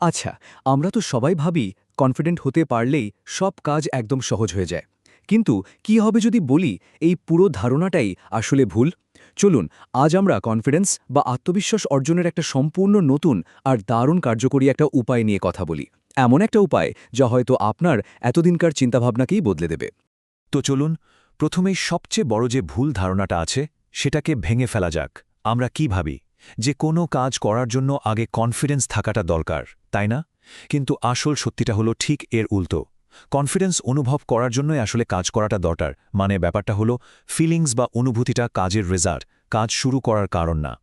আচ্ছা, আমরা তো সবাই ভাবি কনফিডেন্ট হতে পারলেই সব কাজ একদম সহজ হয়ে যায়। কিন্তু কি হবে যদি বলি এই পুরো ধারণাটাই আসলে ভুল? চলুন আজ আমরা কনফিডেন্স বা আত্মবিশ্বাস অর্জনের একটা সম্পূর্ণ নতুন আর দারুণ কার্যকরী একটা উপায় নিয়ে কথা বলি। এমন একটা উপায় যা হয়তো আপনার এতদিনকার চিন্তাভাবনাকেই বদলে দেবে। তো চলুন প্রথমেই সবচেয়ে বড় যে ভুল ধারণাটা আছে সেটাকে ভেঙে ফেলা যাক। আমরা কি ভাবি যে কোনো কাজ করার জন্য আগে কনফিডেন্স থাকাটা দরকার, তাই না? কিন্তু আসল সত্যিটা হলো ঠিক এর উল্টো। কনফিডেন্স অনুভব করার জন্যই আসলে কাজ করাটা দরকার। মানে ব্যাপারটা হলো ফিলিংস বা অনুভূতিটা কাজের রেজাল্ট, কাজ শুরু করার কারণ না।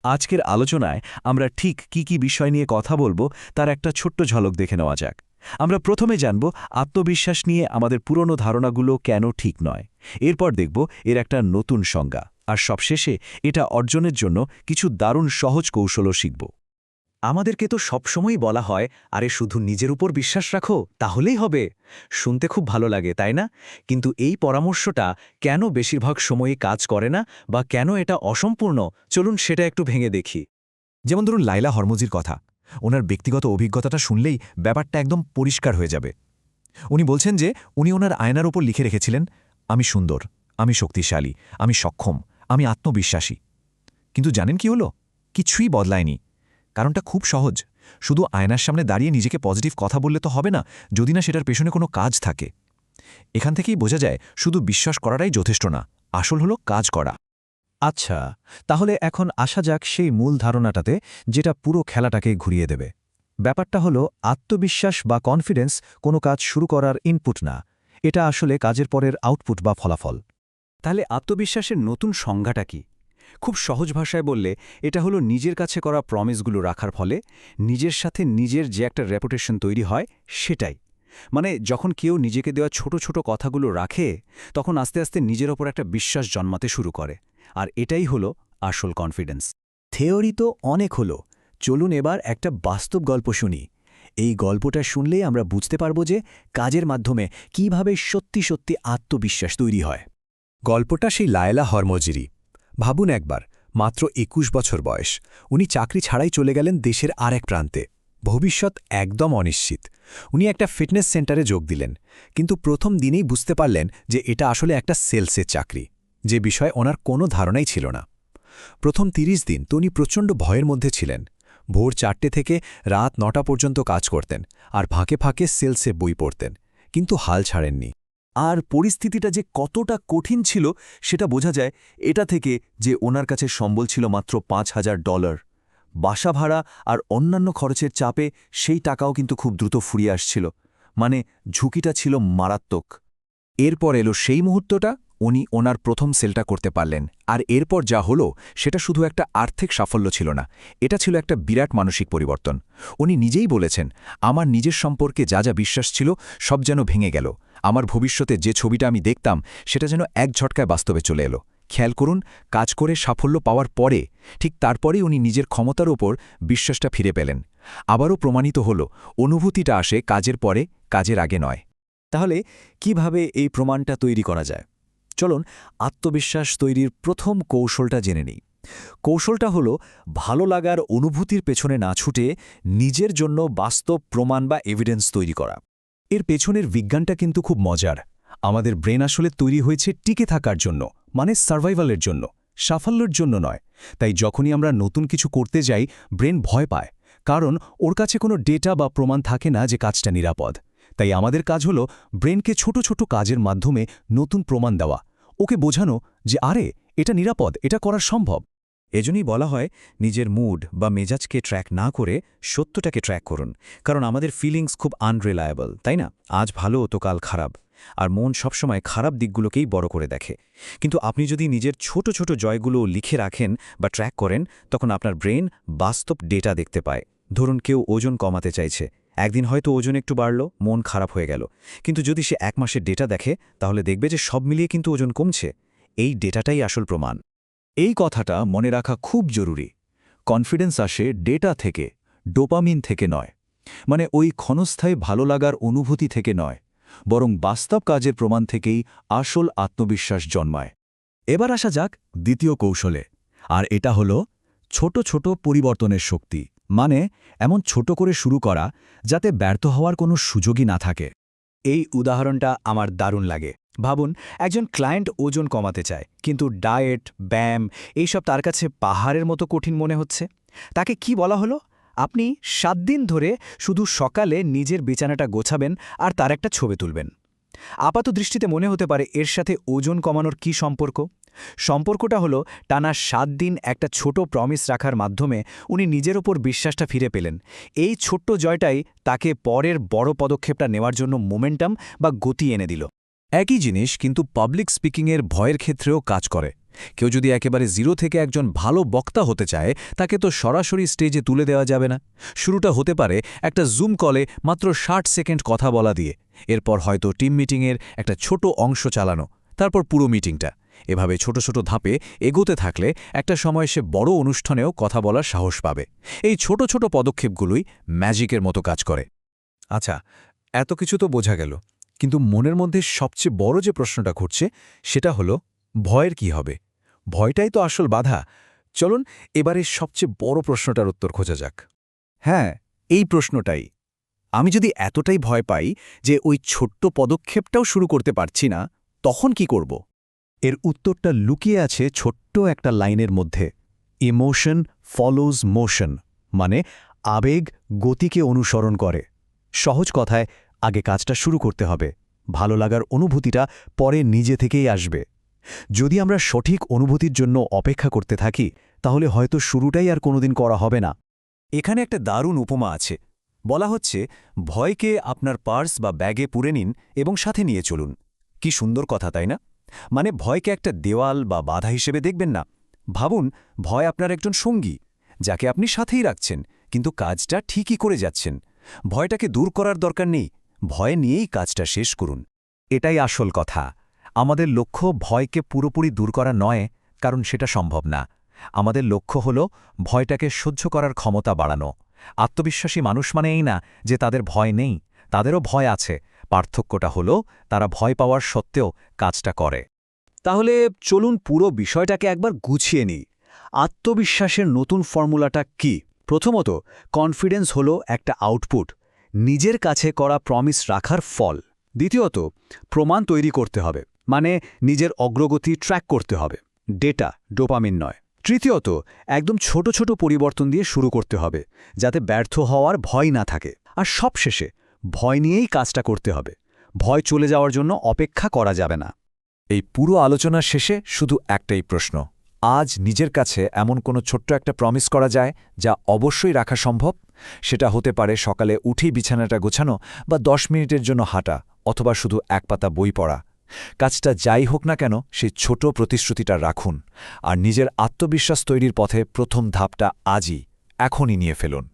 আজকের আলোচনায় আমরা ঠিক কি বিষয় নিয়ে কথা বলবো তার একটা ছোট্ট ঝলক দেখে নেওয়া যাক। আমরা প্রথমে জানব আত্মবিশ্বাস নিয়ে আমাদের পুরনো ধারণাগুলো কেন ঠিক নয়। এরপর দেখব এর একটা নতুন সংজ্ঞা, আর সবশেষে এটা অর্জনের জন্য কিছু দারুণ সহজ কৌশলও শিখব। আমাদেরকে তো সবসময়ই বলা হয়, আরে শুধু নিজের উপর বিশ্বাস রাখো তাহলেই হবে। শুনতে খুব ভালো লাগে, তাই না? কিন্তু এই পরামর্শটা কেন বেশিরভাগ সময়ই কাজ করে না, বা কেন এটা অসম্পূর্ণ, চলুন সেটা একটু ভেঙে দেখি। যেমন ধরুন লাইলা হরমুজির কথা। ওনার ব্যক্তিগত অভিজ্ঞতাটা শুনলেই ব্যাপারটা একদম পরিষ্কার হয়ে যাবে। উনি বলছেন যে উনি ওনার আয়নার ওপর লিখে রেখেছিলেন, আমি সুন্দর, আমি শক্তিশালী, আমি সক্ষম, আমি আত্মবিশ্বাসী। কিন্তু জানেন কি হলো? কিছুই বদলায়নি। কারণটা খুব সহজ। শুধু আয়নার সামনে দাঁড়িয়ে নিজেকে পজিটিভ কথা বললে তো হবে না, যদি না সেটার পেছনে কোনো কাজ থাকে। এখান থেকেই বোঝা যায় শুধু বিশ্বাস করাটাই যথেষ্ট না, আসল হলো কাজ করা। আচ্ছা, তাহলে এখন আসা যাক সেই মূল ধারণাটাতে, যেটা পুরো খেলাটাকে ঘুরিয়ে দেবে। ব্যাপারটা হলো আত্মবিশ্বাস বা কনফিডেন্স কোনো কাজ শুরু করার ইনপুট না, এটা আসলে কাজের পরের আউটপুট বা ফলাফল। তাহলে আত্মবিশ্বাসের নতুন সংজ্ঞাটা কি? খুব সহজ ভাষায় বললে এটা হলো নিজের কাছে করা প্রমিসগুলো রাখার ফলে নিজের সাথে নিজের যে একটা রেপুটেশন তৈরি হয়, সেটাই। মানে যখন কেউ নিজেকে দেওয়া ছোট ছোট কথাগুলো রাখে, তখন আস্তে আস্তে নিজের ওপর একটা বিশ্বাস জন্মাতে শুরু করে। আর এটাই হলো আসল কনফিডেন্স। থিওরি তো অনেক হলো, চলুন এবার একটা বাস্তব গল্প শুনি। এই গল্পটা শুনলেই আমরা বুঝতে পারব যে কাজের মাধ্যমে কিভাবে সত্যি সত্যি আত্মবিশ্বাস তৈরি হয়। গল্পটা সেই লায়লা হরমজিরি। ভাবুন একবার, মাত্র ২১ বছর বয়স, উনি চাকরি ছাড়াই চলে গেলেন দেশের আর এক প্রান্তে। ভবিষ্যৎ একদম অনিশ্চিত। উনি একটা ফিটনেস সেন্টারে যোগ দিলেন, কিন্তু প্রথম দিনেই বুঝতে পারলেন যে এটা আসলে একটা সেলসের চাকরি, যে বিষয়ে ওনার কোনো ধারণাই ছিল না। প্রথম ৩০ দিন তো উনি প্রচণ্ড ভয়ের মধ্যে ছিলেন। ভোর ৪টে থেকে রাত ৯টা পর্যন্ত কাজ করতেন, আর ফাঁকে ফাঁকে সেলসে বই পড়তেন, কিন্তু হাল ছাড়েননি। আর পরিস্থিতিটা যে কতটা কঠিন ছিল সেটা বোঝা যায় এটা থেকে যে ওনার কাছে সম্বল ছিল মাত্র $৫,০০০। বাসা ভাড়া আর অন্যান্য খরচের চাপে সেই টাকাও কিন্তু খুব দ্রুত ফুরিয়ে আসছিল। মানে ঝুঁকিটা ছিল মারাত্মক। এরপর এলো সেই মুহূর্তটা, উনি ওনার প্রথম সেলটা করতে পারলেন। আর এরপর যা হলো সেটা শুধু একটা আর্থিক সাফল্য ছিল না, এটা ছিল একটা বিরাট মানসিক পরিবর্তন। উনি নিজেই বলেছেন, আমার নিজের সম্পর্কে যা যা বিশ্বাস ছিল সব যেন ভেঙে গেল। আমার ভবিষ্যতে যে ছবিটা আমি দেখতাম সেটা যেন এক ঝটকায় বাস্তবে চলে এলো। খেয়াল করুন, কাজ করে সাফল্য পাওয়ার পরে, ঠিক তারপরেই উনি নিজের ক্ষমতার ওপর বিশ্বাসটা ফিরে পেলেন। আবারও প্রমাণিত হল, অনুভূতিটা আসে কাজের পরে, কাজের আগে নয়। তাহলে কিভাবে এই প্রমাণটা তৈরি করা যায়? চলুন আত্মবিশ্বাস তৈরির প্রথম কৌশলটা জেনে নিই। কৌশলটা হলো ভালো লাগার অনুভূতির পেছনে না ছুটে নিজের জন্য বাস্তব প্রমাণ বা এভিডেন্স তৈরি করা। এর পেছনের বিজ্ঞানটা কিন্তু খুব মজার। আমাদের ব্রেন আসলে তৈরি হয়েছে টিকে থাকার জন্য, মানে সার্ভাইভালের জন্য, সাফল্যের জন্য নয়। তাই যখনই আমরা নতুন কিছু করতে যাই, ব্রেন ভয় পায়, কারণ ওর কাছে কোনো ডেটা বা প্রমাণ থাকে না যে কাজটা নিরাপদ। তাই আমাদের কাজ হলো ব্রেনকে ছোট ছোট কাজের মাধ্যমে নতুন প্রমাণ দেওয়া, ওকে বোঝানো যে আরে এটা নিরাপদ, এটা করা সম্ভব। এজন্যই বলা হয় নিজের মুড বা মেজাজকে ট্র্যাক না করে সত্যটাকে ট্র্যাক করুন। কারণ আমাদের ফিলিংস খুব আনরিলায়েবল, তাই না? আজ ভালো তো কাল খারাপ, আর মন সবসময় খারাপ দিকগুলোকেই বড় করে দেখে। কিন্তু আপনি যদি নিজের ছোট ছোট জয়গুলো লিখে রাখেন বা ট্র্যাক করেন, তখন আপনার ব্রেন বাস্তব ডেটা দেখতে পায়। ধরুন কেউ ওজন কমাতে চাইছে, একদিন হয়তো ওজন একটু বাড়ল, মন খারাপ হয়ে গেল। কিন্তু যদি সে ১ মাসের ডেটা দেখে, তাহলে দেখবে যে সব মিলিয়ে কিন্তু ওজন কমছে। এই ডেটাটাই আসল প্রমাণ। এই কথাটা মনে রাখা খুব জরুরি। কনফিডেন্স আসে ডেটা থেকে, ডোপামিন থেকে নয়। মানে ওই ক্ষণস্থায়ী ভালো লাগার অনুভূতি থেকে নয়, বরং বাস্তব কাজের প্রমাণ থেকেই আসল আত্মবিশ্বাস জন্মায়। এবার আসা যাক দ্বিতীয় কৌশলে, আর এটা হলো ছোট ছোট পরিবর্তনের শক্তি, মানে এমন ছোট করে শুরু করা যাতে ব্যর্থ হওয়ার কোনো সুযোগই না থাকে। এই উদাহরণটা আমার দারুণ লাগে। ভাবুন, একজন ক্লায়েন্ট ওজন কমাতে চায়, কিন্তু ডায়েট, ব্যায়াম এইসব তার কাছে পাহাড়ের মতো কঠিন মনে হচ্ছে। তাকে কি বলা হলো? আপনি 7 দিন ধরে শুধু সকালে নিজের বিছানাটা গোছাবেন আর তার একটা ছবি তুলবেন। আপাত দৃষ্টিতে মনে হতে পারে এর সাথে ওজন কমানোর কি সম্পর্ক? সম্পর্কটা হলো টানা 7 দিন একটা ছোট প্রমিস রাখার মাধ্যমে উনি নিজের ওপর বিশ্বাসটা ফিরে পেলেন। এই ছোট্ট জয়টাই তাকে পরের বড় পদক্ষেপটা নেওয়ার জন্য মোমেন্টাম বা গতি এনে দিল। একই জিনিস কিন্তু পাবলিক স্পিকিংয়ের ভয়ের ক্ষেত্রেও কাজ করে। কেউ যদি একেবারে জিরো থেকে একজন ভালো বক্তা হতে চায়, তাকে তো সরাসরি স্টেজে তুলে দেওয়া যাবে না। শুরুটা হতে পারে একটা জুম কলে মাত্র 60 সেকেন্ড কথা বলা দিয়ে, এরপর হয়তো টিম মিটিংয়ের একটা ছোট অংশ চালানো, তারপর পুরো মিটিংটা। এভাবে ছোট ছোট ধাপে এগোতে থাকলে একটা সময় সে বড় অনুষ্ঠানেও কথা বলার সাহস পাবে। এই ছোট ছোট পদক্ষেপগুলোই ম্যাজিকের মতো কাজ করে। আচ্ছা, এত কিছু তো বোঝা গেল, কিন্তু মনের মধ্যে সবচেয়ে বড় যে প্রশ্নটা ঘুরছে সেটা হলো ভয়ের কি হবে? ভয়টাই তো আসল বাধা। চলুন এবারে সবচেয়ে বড় প্রশ্নটার উত্তর খোঁজা যাক। হ্যাঁ, এই প্রশ্নটাই। আমি যদি এতটাই ভয় পাই যে ওই ছোট্ট পদক্ষেপটাও শুরু করতে পারছি না, তখন কি করব? এর উত্তরটা লুকিয়ে আছে ছোট্ট একটা লাইনের মধ্যে। ইমোশন ফলোজ মোশন, মানে আবেগ গতিকে অনুসরণ করে। সহজ কথায়, আগে কাজটা শুরু করতে হবে, ভালো লাগার অনুভূতিটা পরে নিজে থেকেই আসবে। যদি আমরা সঠিক অনুভূতির জন্য অপেক্ষা করতে থাকি, তাহলে হয়তো শুরুটাই আর কোনোদিন করা হবে না। এখানে একটা দারুণ উপমা আছে। বলা হচ্ছে, ভয়কে আপনার পার্স বা ব্যাগে পুরে নিন এবং সাথে নিয়ে চলুন। কি সুন্দর কথা, তাই না? মানে ভয়কে একটা দেওয়াল বা বাধা হিসেবে দেখবেন না। ভাবুন, ভয় আপনার একজন সঙ্গী, যাকে আপনি সাথেই রাখছেন, কিন্তু কাজটা ঠিকই করে যাচ্ছেন। ভয়টাকে দূর করার দরকার নেই, ভয় নিয়েই কাজটা শেষ করুন। এটাই আসল কথা। আমাদের লক্ষ্য ভয়কে পুরোপুরি দূর করা নয়, কারণ সেটা সম্ভব না। আমাদের লক্ষ্য হল ভয়টাকে সহ্য করার ক্ষমতা বাড়ানো। আত্মবিশ্বাসী মানুষ মানে এই না যে তাদের ভয় নেই, তাদেরও ভয় আছে। পার্থক্যটা হলো তারা ভয় পাওয়ার সত্ত্বেও কাজটা করে। তাহলে চলুন পুরো বিষয়টাকে একবার গুছিয়ে নিই। আত্মবিশ্বাসের নতুন ফর্মুলাটা কি? প্রথমত, কনফিডেন্স হলো একটা আউটপুট, নিজের কাছে করা প্রমিস রাখার ফল। দ্বিতীয়ত, প্রমাণ তৈরি করতে হবে, মানে নিজের অগ্রগতি ট্র্যাক করতে হবে, ডেটা, ডোপামিন নয়। তৃতীয়ত, একদম ছোট ছোট পরিবর্তন দিয়ে শুরু করতে হবে, যাতে ব্যর্থ হওয়ার ভয় না থাকে। আর সবশেষে, ভয় নিয়েই কাজটা করতে হবে। ভয় চলে যাওয়ার জন্য অপেক্ষা করা যাবে না। এই পুরো আলোচনার শেষে শুধু একটাই প্রশ্ন। আজ নিজের কাছে এমন কোনো ছোট্ট একটা প্রমিস করা যায় যা অবশ্যই রাখা সম্ভব? সেটা হতে পারে সকালে উঠেই বিছানাটা গোছানো, বা 10 মিনিটের জন্য হাঁটা, অথবা শুধু এক পাতা বই পড়া। কাজটা যাই হোক না কেন, সেই ছোট প্রতিশ্রুতিটা রাখুন, আর নিজের আত্মবিশ্বাস তৈরির পথে প্রথম ধাপটা আজই, এখনই নিয়ে ফেলুন।